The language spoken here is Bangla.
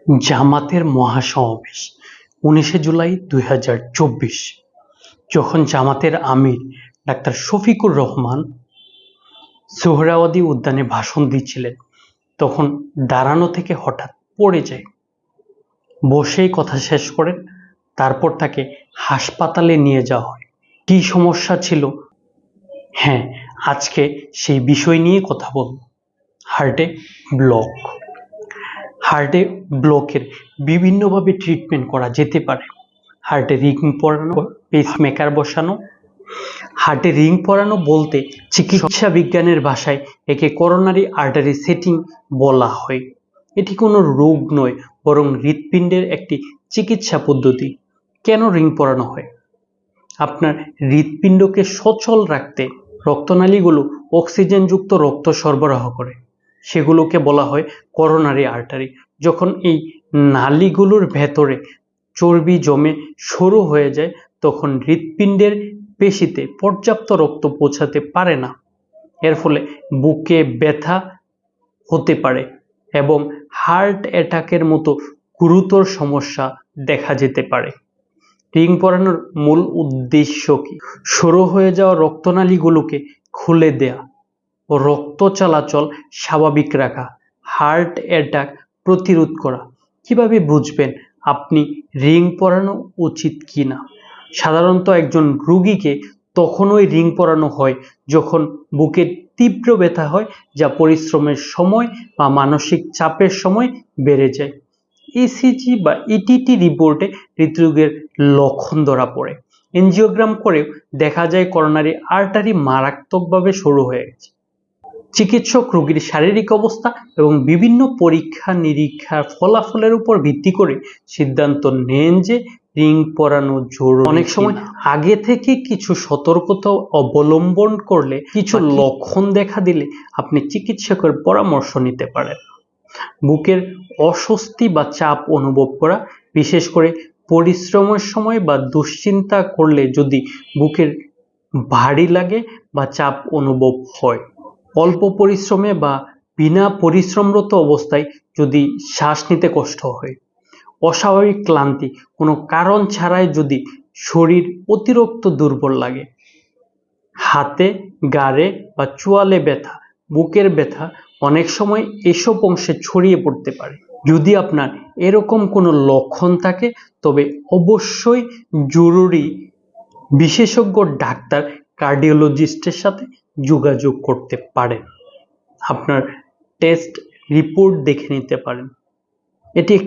জামাতের মহাসমাবেশ 19 জুলাই 2024। যখন জামাতের আমির ডাক্তার শফিকুর রহমান সোহরাওয়ার্দী উদ্যানে ভাষণ দিচ্ছিলেন, তখন দাঁড়ানো থেকে হঠাৎ পড়ে যায়। বসেই কথা শেষ করেন, তারপর তাকে হাসপাতালে নিয়ে যাওয়া হয়। কি সমস্যা ছিল? হ্যাঁ, আজকে সেই বিষয় নিয়ে কথা বলব। হার্টে ব্লকের বিভিন্নভাবে ট্রিটমেন্ট করা যেতে পারে। হার্টে রিং পরানো, পেসমেকার বসানো। হার্টে রিং পরানো বলতে চিকিৎসা বিজ্ঞানের ভাষায় একে করোনারি আর্টারি সেটিং বলা হয়। এটি কোনো রোগ নয়, বরং হৃৎপিণ্ডের একটি চিকিৎসা পদ্ধতি। কেন রিং পরানো হয়? আপনার হৃৎপিণ্ডকে সচল রাখতে রক্তনালীগুলো অক্সিজেনযুক্ত রক্ত সরবরাহ করে, সেগুলোকে বলা হয় করোনারি আর্টারি। যখন এই নালীগুলোর ভেতরে চর্বি জমে সরু হয়ে যায়, তখন হৃৎপিণ্ডের পেশিতে পর্যাপ্ত রক্ত পৌঁছাতে পারে না। এর ফলে বুকে ব্যথা হতে পারে এবং হার্ট অ্যাটাকের মতো গুরুতর সমস্যা দেখা যেতে পারে। রিং পরানোর মূল উদ্দেশ্য কি? সরু হয়ে যাওয়া রক্তনালীগুলোকে খুলে দেয়া ও রক্ত চলাচল স্বাভাবিক রাখা, হার্ট অ্যাটাক প্রতিরোধ করা। কিভাবে বুঝবেন আপনি রিং পরানো উচিত কিনা? সাধারণত একজন রোগীকে তখনই রিং পরানো হয় যখন বুকে তীব্র ব্যথা হয়, যা পরিশ্রমের সময় বা মানসিক চাপের সময় বেড়ে যায়। ইসিজি বা ইটিটি রিপোর্টে হৃদরোগের লক্ষণ ধরা পড়ে। এনজিওগ্রাম করেও দেখা যায় করোনারি আর্টারি মারাত্মকভাবে সরু হয়ে গেছে। চিকিৎসক রোগীর শারীরিক অবস্থা এবং বিভিন্ন পরীক্ষা নিরীক্ষার ফলাফলের উপর ভিত্তি করে সিদ্ধান্ত নেন যে রিং পরানো জরুরি। অনেক সময় আগে থেকে কিছু সতর্কতা অবলম্বন করলে, কিছু লক্ষণ দেখা দিলে আপনি চিকিৎসকের পরামর্শ নিতে পারেন। বুকের অস্বস্তি বা চাপ অনুভব করা, বিশেষ করে পরিশ্রমের সময় বা দুশ্চিন্তা করলে যদি বুকের ভারী লাগে বা চাপ অনুভব হয়। অল্প পরিশ্রমে বা বিনা পরিশ্রমরত অবস্থায় যদি শ্বাস নিতে কষ্ট হয়। অস্বাভাবিক ক্লান্তি, কোনো কারণ ছাড়াই যদি শরীর অতিরিক্ত দুর্বল লাগে। হাতে, গাড়ে বা চোয়ালে ব্যথা, বুকের ব্যথা অনেক সময় এসব অংশে ছড়িয়ে পড়তে পারে। যদি আপনার এরকম কোনো লক্ষণ থাকে, তবে অবশ্যই জরুরি বিশেষজ্ঞ ডাক্তার কার্ডিওলজিস্টের সাথে যোগাযোগ করতে পারেন। আপনার টেস্ট রিপোর্ট দেখে নিতে পারেন। এটি